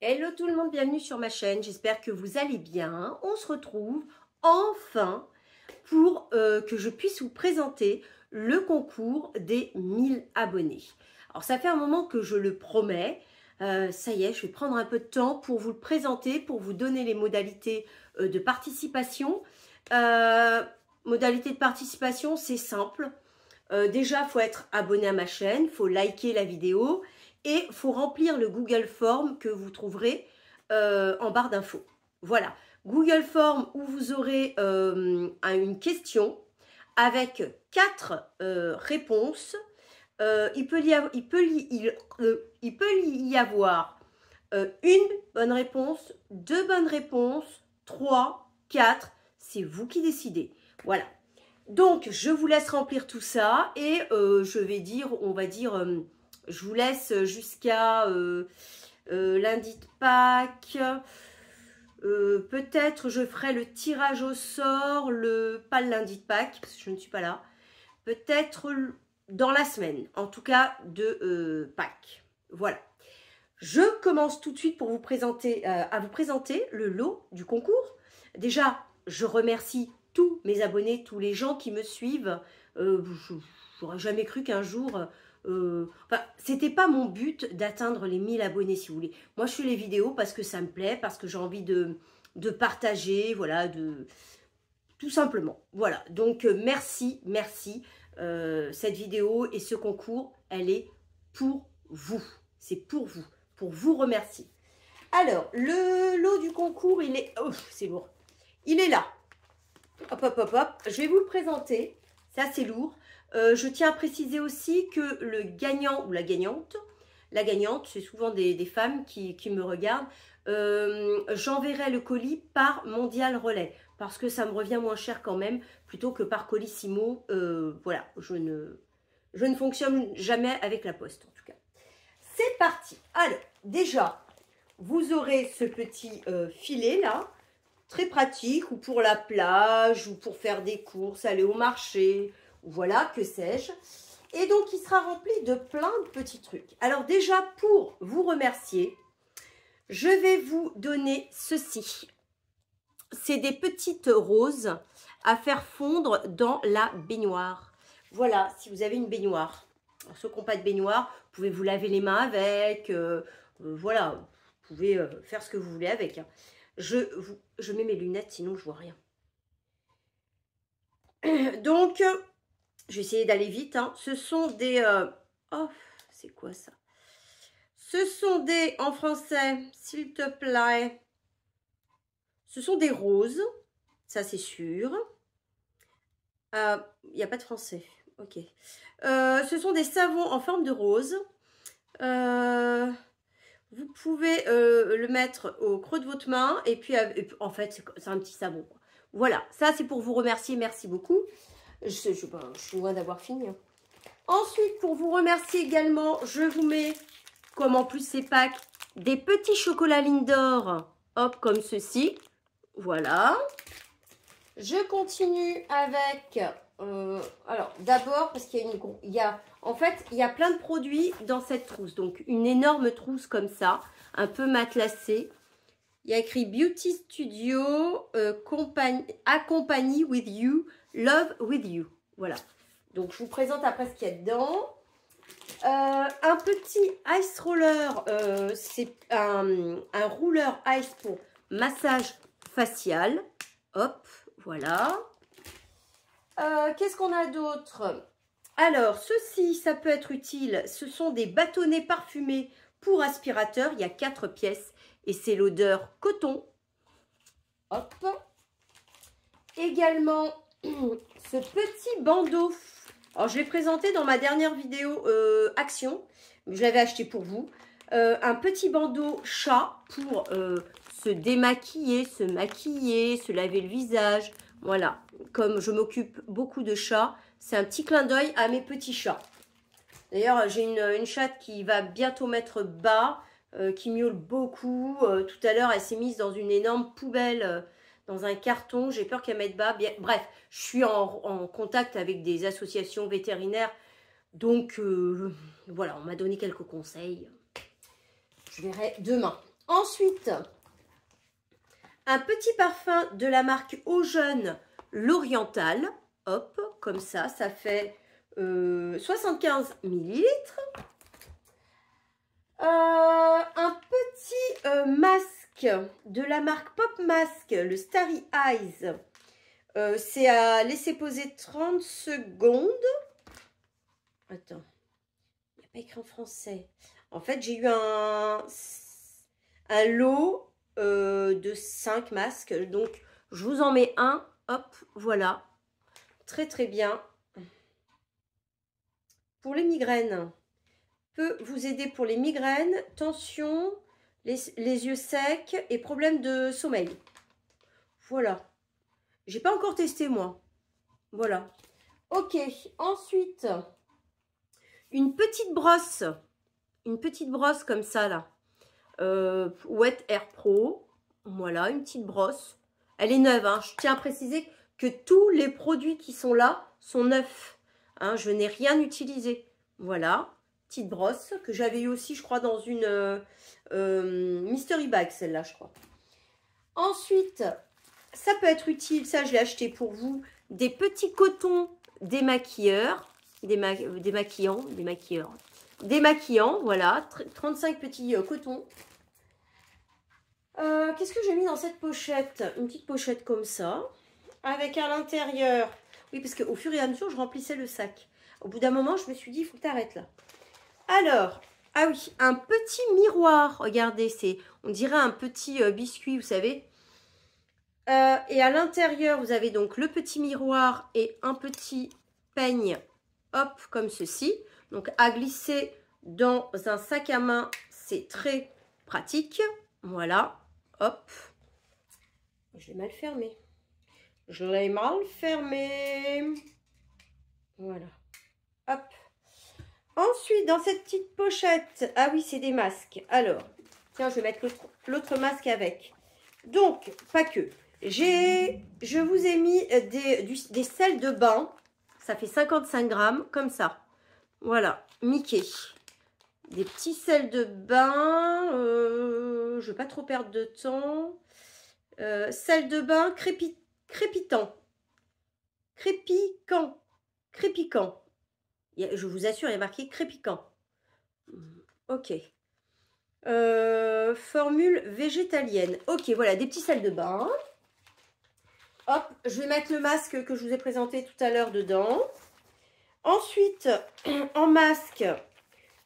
Hello tout le monde, bienvenue sur ma chaîne, j'espère que vous allez bien. On se retrouve enfin pour que je puisse vous présenter le concours des 1000 abonnés. Alors ça fait un moment que je le promets, ça y est, je vais prendre un peu de temps pour vous le présenter, pour vous donner les modalités de participation. Modalité de participation, c'est simple. Déjà, il faut être abonné à ma chaîne, il faut liker la vidéo et il faut remplir le Google Form que vous trouverez en barre d'infos. Voilà, Google Form où vous aurez une question avec 4 réponses. Il peut y avoir une bonne réponse, 2 bonnes réponses, 3, 4, c'est vous qui décidez. Voilà. Donc, je vous laisse remplir tout ça et je vais dire, on va dire, je vous laisse jusqu'à lundi de Pâques. Peut-être je ferai le tirage au sort, pas le lundi de Pâques, parce que je ne suis pas là. Peut-être dans la semaine, en tout cas de Pâques. Voilà. Je commence tout de suite pour vous présenter, à vous présenter le lot du concours. Déjà, je remercie tous mes abonnés, tous les gens qui me suivent. J'aurais jamais cru qu'un jour... enfin, c'était pas mon but d'atteindre les 1000 abonnés, si vous voulez. Moi, je fais les vidéos parce que ça me plaît, parce que j'ai envie de partager, voilà, tout simplement. Voilà, donc merci. Cette vidéo et ce concours, elle est pour vous. C'est pour vous remercier. Alors, le lot du concours, il est... Oh, c'est lourd. Il est là. Hop, hop, hop, hop. Je vais vous le présenter. C'est assez lourd. Je tiens à préciser aussi que le gagnant ou la gagnante, c'est souvent des femmes qui me regardent, j'enverrai le colis par Mondial Relais parce que ça me revient moins cher quand même plutôt que par Colissimo. Voilà, je ne fonctionne jamais avec la poste en tout cas. C'est parti. Alors, déjà, vous aurez ce petit filet là, très pratique, ou pour la plage, ou pour faire des courses, aller au marché, ou voilà, que sais-je. Et donc, il sera rempli de plein de petits trucs. Alors déjà, pour vous remercier, je vais vous donner ceci. C'est des petites roses à faire fondre dans la baignoire. Voilà, si vous avez une baignoire. Alors, ceux qui n'ont pas de baignoire, vous pouvez vous laver les mains avec. Voilà, vous pouvez faire ce que vous voulez avec. Je mets mes lunettes, sinon je vois rien. Donc, je vais essayer d'aller vite. Hein. Ce sont des... oh, c'est quoi ça? Ce sont des, en français, s'il te plaît, ce sont des roses. Ça, c'est sûr. Il n'y a pas de français. Ok. Ce sont des savons en forme de rose. Vous pouvez le mettre au creux de votre main. Et puis en fait, c'est un petit savon. Voilà. Ça, c'est pour vous remercier. Merci beaucoup. Je suis loin d'avoir fini. Ensuite, pour vous remercier également, je vous mets, comme en plus c'est Pâques, des petits chocolats Lindor. Hop, comme ceci. Voilà. Je continue avec... alors, d'abord, parce qu'il y a en fait, il y a plein de produits dans cette trousse. Donc, une énorme trousse comme ça, un peu matelassée. Il y a écrit Beauty Studio, Accompany with you, Love with you. Voilà. Donc, je vous présente après ce qu'il y a dedans. Un petit ice roller, c'est un rouleur ice pour massage facial. Hop, voilà. Qu'est-ce qu'on a d'autre? Alors, ceci, ça peut être utile. Ce sont des bâtonnets parfumés pour aspirateur. Il y a 4 pièces et c'est l'odeur coton. Hop. Également, ce petit bandeau. Alors, je l'ai présenté dans ma dernière vidéo action. Je l'avais acheté pour vous. Un petit bandeau chat pour se démaquiller, se maquiller, se laver le visage. Voilà, comme je m'occupe beaucoup de chats, c'est un petit clin d'œil à mes petits chats. D'ailleurs, j'ai une chatte qui va bientôt mettre bas, qui miaule beaucoup. Tout à l'heure, elle s'est mise dans une énorme poubelle, dans un carton. J'ai peur qu'elle mette bas. Bien, bref, je suis en contact avec des associations vétérinaires. Donc, voilà, on m'a donné quelques conseils. Je verrai demain. Ensuite, un petit parfum de la marque Eau Jeune, l'Oriental. Hop, comme ça fait 75 millilitres. Un petit masque de la marque Pop Mask, le Starry Eyes. C'est à laisser poser 30 secondes. Attends, il n'y a pas écrit en français. En fait, j'ai eu un lot de 5 masques. Donc, je vous en mets un. Hop, voilà. Très, très bien. Pour les migraines. Peut vous aider pour les migraines, tension, les yeux secs et problèmes de sommeil. Voilà. J'ai pas encore testé, moi. Voilà. Ok. Ensuite, une petite brosse. Une petite brosse comme ça, là. Wet Air Pro. Voilà, une petite brosse. Elle est neuve, hein. Je tiens à préciser que tous les produits qui sont là sont neufs. Hein, je n'ai rien utilisé. Voilà, petite brosse que j'avais eu aussi, je crois, dans une mystery bag, celle-là, je crois. Ensuite, ça peut être utile, ça je l'ai acheté pour vous, des petits cotons démaquilleurs, démaquillants, voilà, 35 petits cotons. Qu'est-ce que j'ai mis dans cette pochette? Une petite pochette comme ça, avec à l'intérieur, oui, parce qu'au fur et à mesure, je remplissais le sac. Au bout d'un moment, je me suis dit, il faut que tu arrêtes là. Alors, ah oui, un petit miroir, regardez, on dirait un petit biscuit, vous savez. Et à l'intérieur, vous avez donc le petit miroir et un petit peigne, hop, comme ceci. Donc, à glisser dans un sac à main, c'est très pratique. Voilà, hop. Je l'ai mal fermé. Je l'ai mal fermé. Voilà. Hop. Ensuite, dans cette petite pochette, ah oui, c'est des masques. Alors, tiens, je vais mettre l'autre masque avec. Donc, pas que. Je vous ai mis des sels de bain. Ça fait 55 grammes, comme ça. Voilà, Mickey. Des petits sels de bain. Je ne vais pas trop perdre de temps. Sel de bain crépitant. Crépiquant. Je vous assure, il y a marqué crépiquant. Ok. Formule végétalienne. Ok, voilà, des petits sels de bain. Hop, je vais mettre le masque que je vous ai présenté tout à l'heure dedans. Ensuite, en masque,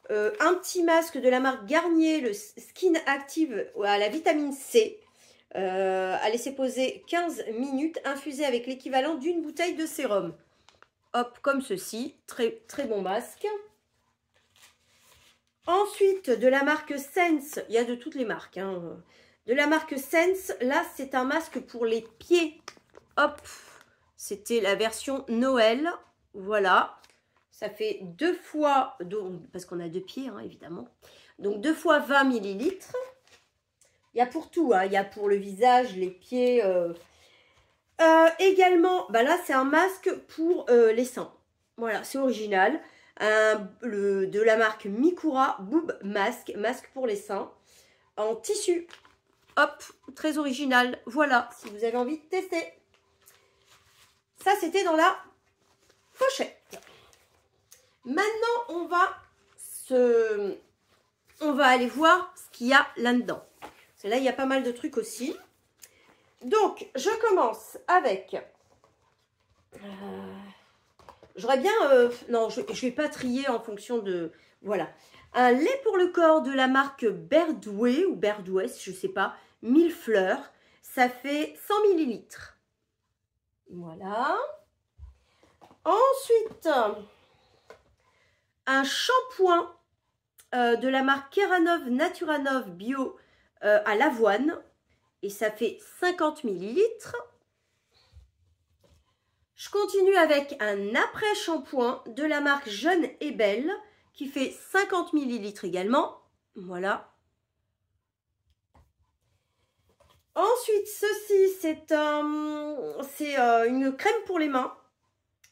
un petit masque de la marque Garnier, le Skin Active à la vitamine C. À laisser poser 15 minutes, infusé avec l'équivalent d'une bouteille de sérum. Hop, comme ceci. Très, très bon masque. Ensuite, de la marque Sense, il y a de toutes les marques. Hein. De la marque Sense, là, c'est un masque pour les pieds. Hop, c'était la version Noël. Voilà. Ça fait 2 fois, parce qu'on a 2 pieds, hein, évidemment. Donc, 2 fois 20 millilitres. Il y a pour tout, hein. Il y a pour le visage, les pieds. Également, bah là, c'est un masque pour les seins. Voilà, c'est original. De la marque Mikura Boob Mask, masque pour les seins, en tissu. Hop, très original. Voilà, si vous avez envie de tester. Ça, c'était dans la pochette. Maintenant, on va aller voir ce qu'il y a là-dedans. Parce que là, il y a pas mal de trucs aussi. Donc, je commence avec... j'aurais bien... non, je ne vais pas trier en fonction de... Voilà. Un lait pour le corps de la marque Berdouet, ou Berdouet, je ne sais pas, 1000 fleurs. Ça fait 100 millilitres. Voilà. Ensuite, un shampoing de la marque Keranov Naturanov Bio à l'avoine. Et ça fait 50 millilitres. Je continue avec un après-shampoing de la marque Jeune et Belle qui fait 50 millilitres également. Voilà. Ensuite, ceci, c'est une crème pour les mains,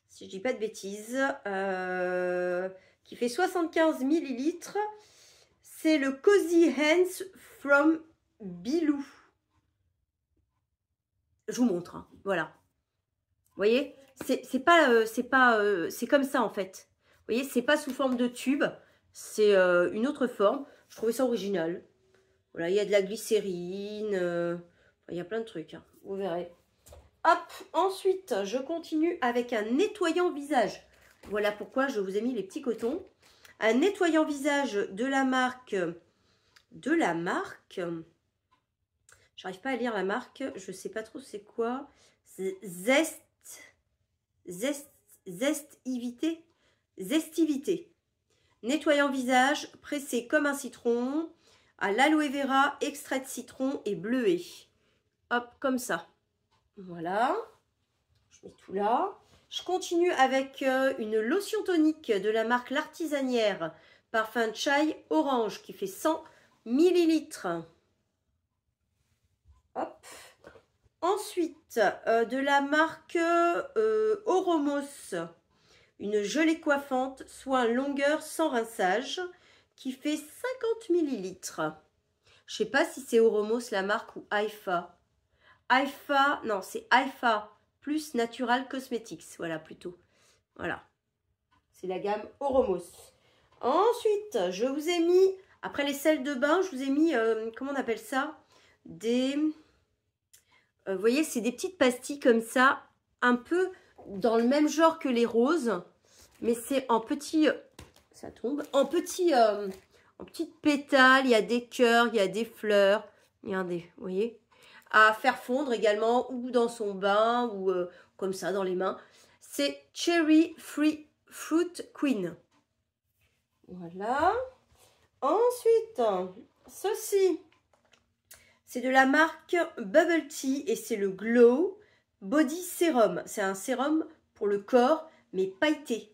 si je ne dis pas de bêtises, qui fait 75 millilitres. C'est le Cozy Hands from Bilou. Je vous montre, hein. Voilà. Vous voyez, c'est comme ça en fait. Vous voyez, c'est pas sous forme de tube, c'est une autre forme. Je trouvais ça original. Voilà, il y a de la glycérine, il y a plein de trucs, hein. Vous verrez. Hop, ensuite, je continue avec un nettoyant visage. Voilà pourquoi je vous ai mis les petits cotons. Un nettoyant visage de la marque... J'arrive pas à lire la marque, je sais pas trop c'est quoi. Zestivité. Nettoyant visage, pressé comme un citron, à l'aloe vera, extrait de citron et bleuet. Hop, comme ça. Voilà. Je mets tout là. Je continue avec une lotion tonique de la marque L'Artisanière, parfum chai orange, qui fait 100 millilitres. Hop. Ensuite, de la marque Oromos, une gelée coiffante, soin longueur sans rinçage, qui fait 50 millilitres. Je sais pas si c'est Oromos la marque ou Haifa. Haifa, non, c'est Haifa plus Natural Cosmetics, voilà plutôt. Voilà, c'est la gamme Oromos. Ensuite, je vous ai mis, après les sels de bain, je vous ai mis, comment on appelle ça? Des... vous voyez, c'est des petites pastilles comme ça, un peu dans le même genre que les roses, mais c'est en petits, ça tombe, en petites pétales, il y a des cœurs, il y a des fleurs, regardez, vous voyez, à faire fondre également, ou dans son bain, ou comme ça, dans les mains. C'est Cherry Fruit Queen. Voilà. Ensuite, ceci, c'est de la marque Bubble Tea et c'est le Glow Body Serum. C'est un sérum pour le corps, mais pailleté.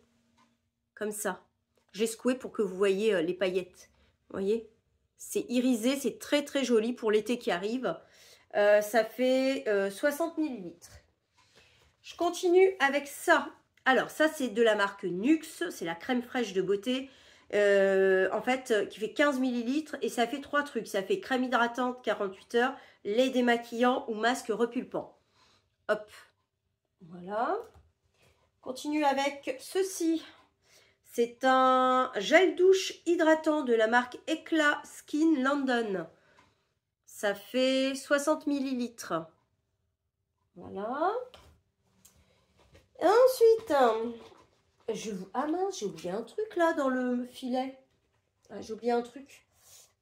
Comme ça. J'ai secoué pour que vous voyez les paillettes. Vous voyez? C'est irisé, c'est très très joli pour l'été qui arrive. Ça fait 60 millilitres. Je continue avec ça. Alors, ça, c'est de la marque Nux. C'est la crème fraîche de beauté. En fait, qui fait 15 millilitres et ça fait 3 trucs. Ça fait crème hydratante 48 heures, lait démaquillant ou masque repulpant. Hop, voilà. Continue avec ceci. C'est un gel douche hydratant de la marque Eclat Skin London. Ça fait 60 millilitres. Voilà. Ensuite, ah mince, j'ai oublié un truc là dans le filet. Ah, j'ai oublié un truc.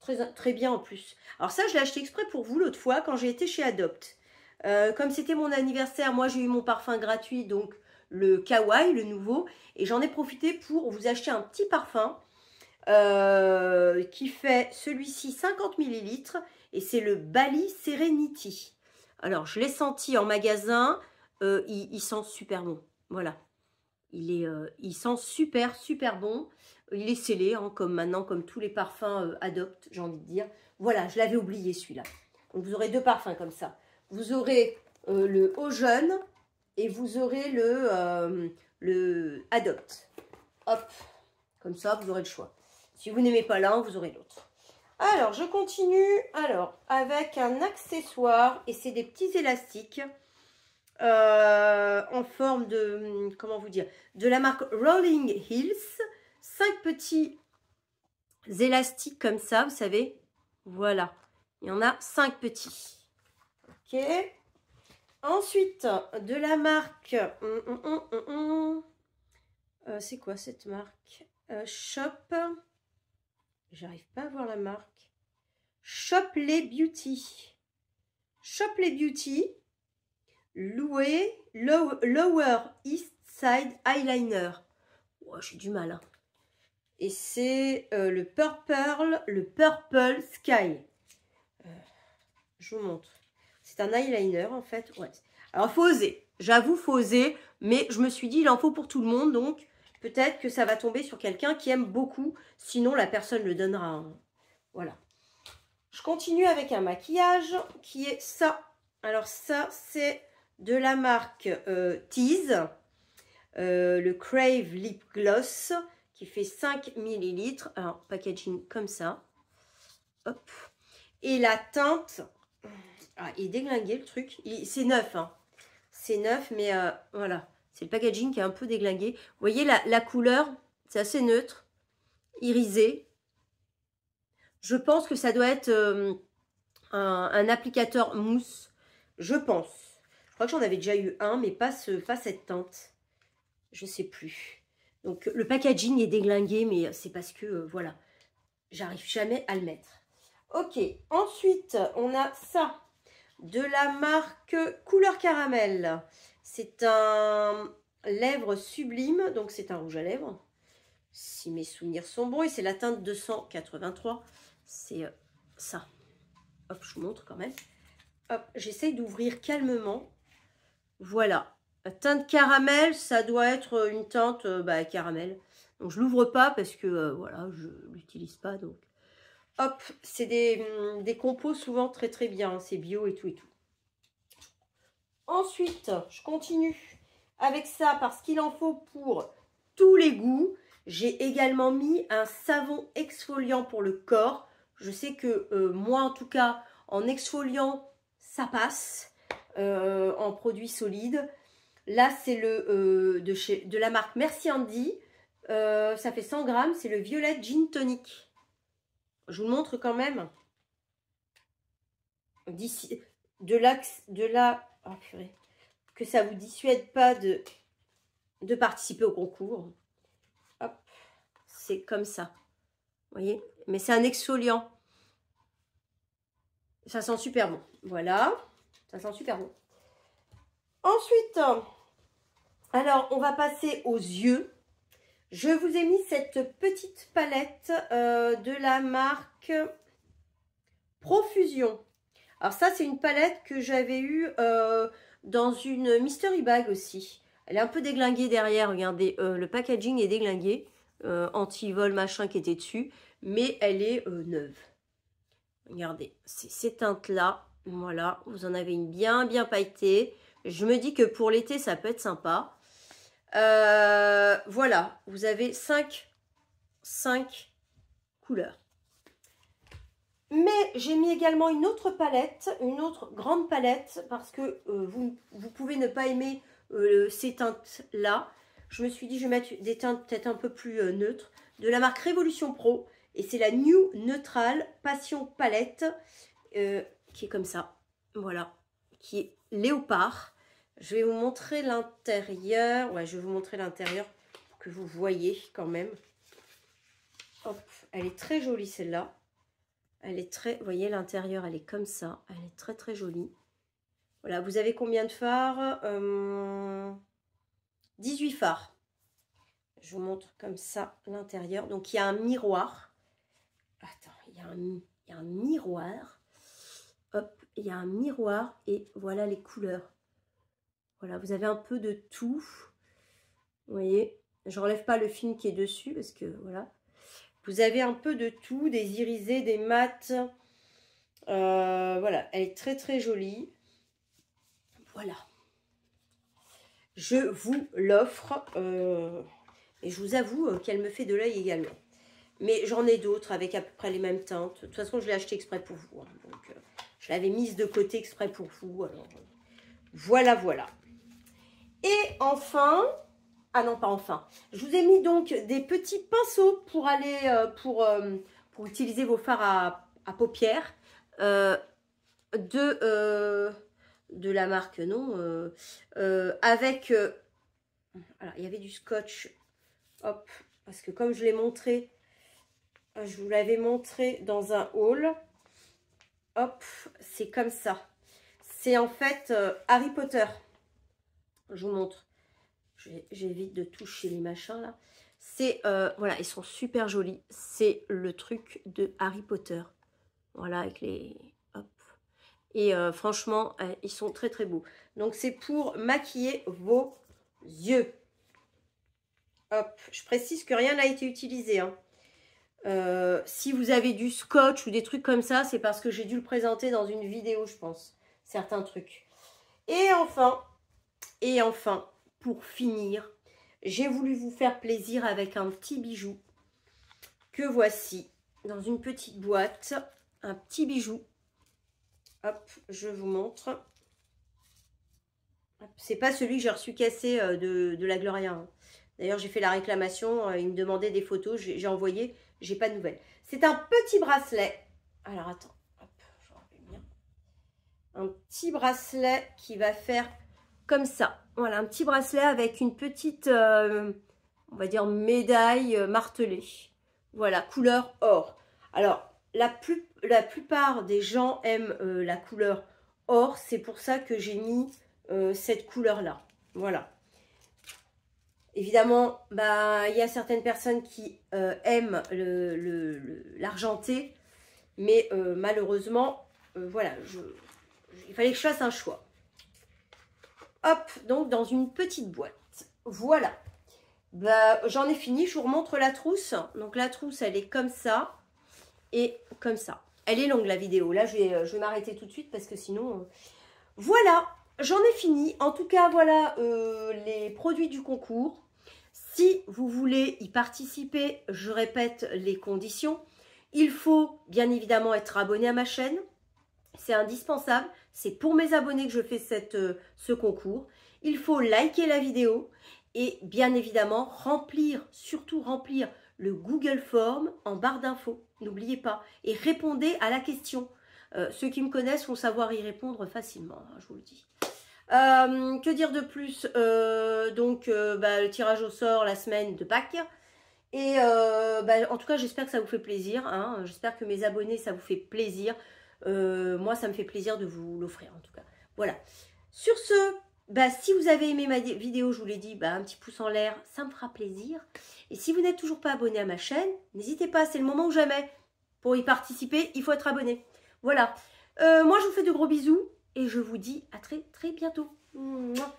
Très bien en plus. Alors ça, je l'ai acheté exprès pour vous l'autre fois quand j'ai été chez Adopt. Comme c'était mon anniversaire, moi j'ai eu mon parfum gratuit, donc le Kawaii, le nouveau. Et j'en ai profité pour vous acheter un petit parfum qui fait celui-ci 50 millilitres. Et c'est le Bali Serenity. Alors, je l'ai senti en magasin. Il sent super bon. Voilà. Il sent super bon. Il est scellé, hein, comme maintenant, comme tous les parfums Adopt, j'ai envie de dire. Voilà, je l'avais oublié celui-là. Donc, vous aurez deux parfums comme ça. Vous aurez le Eau Jeune et vous aurez le Adopt. Hop, comme ça, vous aurez le choix. Si vous n'aimez pas l'un, vous aurez l'autre. Alors, je continue avec un accessoire et c'est des petits élastiques en forme de, comment vous dire, de la marque Rolling Hills. 5 petits élastiques comme ça, vous savez. Voilà, il y en a 5 petits. Ok. Ensuite, de la marque, c'est quoi cette marque? Shop. J'arrive pas à voir la marque. Shopley Beauty. Shopley Beauty. Lower East Side Eyeliner. Oh, j'ai du mal. Hein. Et c'est le Purple Sky. Je vous montre. C'est un eyeliner en fait. Ouais. Alors, il faut oser. J'avoue, faut oser. Mais je me suis dit, il en faut pour tout le monde. Donc, peut-être que ça va tomber sur quelqu'un qui aime beaucoup. Sinon, la personne le donnera. Hein. Voilà. Je continue avec un maquillage qui est ça. Alors ça, c'est de la marque Tease. Le Crave Lip Gloss qui fait 5 millilitres. Alors, packaging comme ça. Hop. Et la teinte, ah, il est déglingué le truc. C'est neuf, hein. C'est neuf, mais voilà. C'est le packaging qui est un peu déglingué. Vous voyez la couleur, c'est assez neutre, irisé. Je pense que ça doit être un applicateur mousse. Je pense. Je crois que j'en avais déjà eu un, mais pas cette teinte. Je sais plus. Donc le packaging est déglingué, mais c'est parce que, voilà, j'arrive jamais à le mettre. Ok, ensuite, on a ça. De la marque Couleur Caramel. C'est un lèvre sublime, donc c'est un rouge à lèvres. Si mes souvenirs sont bons, et c'est la teinte 283. C'est ça. Hop, je vous montre quand même. Hop, j'essaye d'ouvrir calmement. Voilà. La teinte caramel, ça doit être une teinte caramel. Donc je l'ouvre pas parce que voilà, je l'utilise pas. Donc hop, c'est des compos souvent très très bien. Hein, c'est bio et tout et tout. Ensuite, je continue avec ça parce qu'il en faut pour tous les goûts. J'ai également mis un savon exfoliant pour le corps. Je sais que moi, en tout cas, en exfoliant, ça passe en produit solide. Là, c'est le de la marque Merci Andy. Ça fait 100 grammes. C'est le Violet Gin Tonic. Je vous le montre quand même. D'ici, de la oh, purée, que ça vous dissuade pas de participer au concours. Hop, c'est comme ça. Vous voyez? Mais c'est un exfoliant. Ça sent super bon. Voilà. Ça sent super bon. Ensuite, alors, on va passer aux yeux. Je vous ai mis cette petite palette de la marque Profusion. Alors ça, c'est une palette que j'avais eue dans une mystery bag aussi. Elle est un peu déglinguée derrière, regardez, le packaging est déglingué, anti-vol machin qui était dessus, mais elle est neuve. Regardez, c'est ces teintes-là, voilà, vous en avez une bien pailletée. Je me dis que pour l'été, ça peut être sympa. Voilà, vous avez 5 couleurs. Mais j'ai mis également une autre palette, une autre grande palette, parce que vous pouvez ne pas aimer ces teintes-là. Je me suis dit, je vais mettre des teintes peut-être un peu plus neutres, de la marque Révolution Pro. Et c'est la New Neutral Passion Palette, qui est comme ça, voilà, qui est léopard. Je vais vous montrer l'intérieur, ouais, je vais vous montrer l'intérieur pour que vous voyez quand même. Hop, elle est très jolie celle-là. Elle est très, vous voyez, l'intérieur, elle est comme ça. Elle est très, très jolie. Voilà, vous avez combien de fards 18 fards. Je vous montre comme ça l'intérieur. Donc, il y a un miroir. Attends, il y a un miroir. Hop, il y a un miroir. Et voilà les couleurs. Voilà, vous avez un peu de tout. Vous voyez, je n'enlève pas le film qui est dessus parce que, voilà. Vous avez un peu de tout, des irisés, des mats. Voilà, elle est très très jolie. Voilà. Je vous l'offre. Et je vous avoue qu'elle me fait de l'œil également. Mais j'en ai d'autres avec à peu près les mêmes teintes. De toute façon, je l'ai acheté exprès pour vous. Hein. Donc, je l'avais mise de côté exprès pour vous. Alors, voilà. Et enfin... Ah non, pas enfin. Je vous ai mis donc des petits pinceaux pour aller pour utiliser vos fards à paupières de la marque, non, avec alors, il y avait du scotch, hop, parce que comme je l'ai montré, je vous l'avais montré dans un haul, hop, c'est comme ça. C'est en fait Harry Potter. Je vous montre. J'évite de toucher les machins là. C'est, voilà, ils sont super jolis. C'est le truc de Harry Potter. Voilà, avec les... Hop. Et franchement, ils sont très très beaux. Donc, c'est pour maquiller vos yeux. Hop. Je précise que rien n'a été utilisé. Hein. Si vous avez du scotch ou des trucs comme ça, c'est parce que j'ai dû le présenter dans une vidéo, je pense. Certains trucs. Et enfin... pour finir, j'ai voulu vous faire plaisir avec un petit bijou que voici dans une petite boîte. Un petit bijou Hop, je vous montre. C'est pas celui que j'ai reçu cassé de la Gloria. Hein. D'ailleurs, j'ai fait la réclamation. Il me demandait des photos. J'ai envoyé. J'ai pas de nouvelles. C'est un petit bracelet. Alors, attends. Hop, je rappelle bien. Un petit bracelet qui va faire comme ça. Voilà, un petit bracelet avec une petite, on va dire, médaille martelée. Voilà, couleur or. Alors, la plupart des gens aiment la couleur or. C'est pour ça que j'ai mis cette couleur-là. Voilà. Évidemment, bah, y a certaines personnes qui aiment l'argenté. Mais malheureusement, voilà, il fallait que je fasse un choix. Hop, donc dans une petite boîte. Voilà. Bah, j'en ai fini, je vous remontre la trousse. Donc la trousse, elle est comme ça et comme ça. Elle est longue la vidéo. Là, je vais m'arrêter tout de suite parce que sinon... Voilà, j'en ai fini. En tout cas, voilà les produits du concours. Si vous voulez y participer, je répète les conditions. Il faut bien évidemment être abonné à ma chaîne. C'est indispensable. C'est pour mes abonnés que je fais ce concours. Il faut liker la vidéo et bien évidemment remplir, surtout remplir le Google Form en barre d'infos. N'oubliez pas. Et répondez à la question. Ceux qui me connaissent vont savoir y répondre facilement, hein, je vous le dis. Que dire de plus le tirage au sort la semaine de Pâques. Et en tout cas, j'espère que ça vous fait plaisir. Hein. J'espère que mes abonnés, ça vous fait plaisir. Moi, ça me fait plaisir de vous l'offrir en tout cas. Voilà. Sur ce, si vous avez aimé ma vidéo, je vous l'ai dit, un petit pouce en l'air, ça me fera plaisir. Et si vous n'êtes toujours pas abonné à ma chaîne, n'hésitez pas, c'est le moment ou jamais. Pour y participer, il faut être abonné. Voilà. Moi, je vous fais de gros bisous et je vous dis à très très bientôt. Mouah.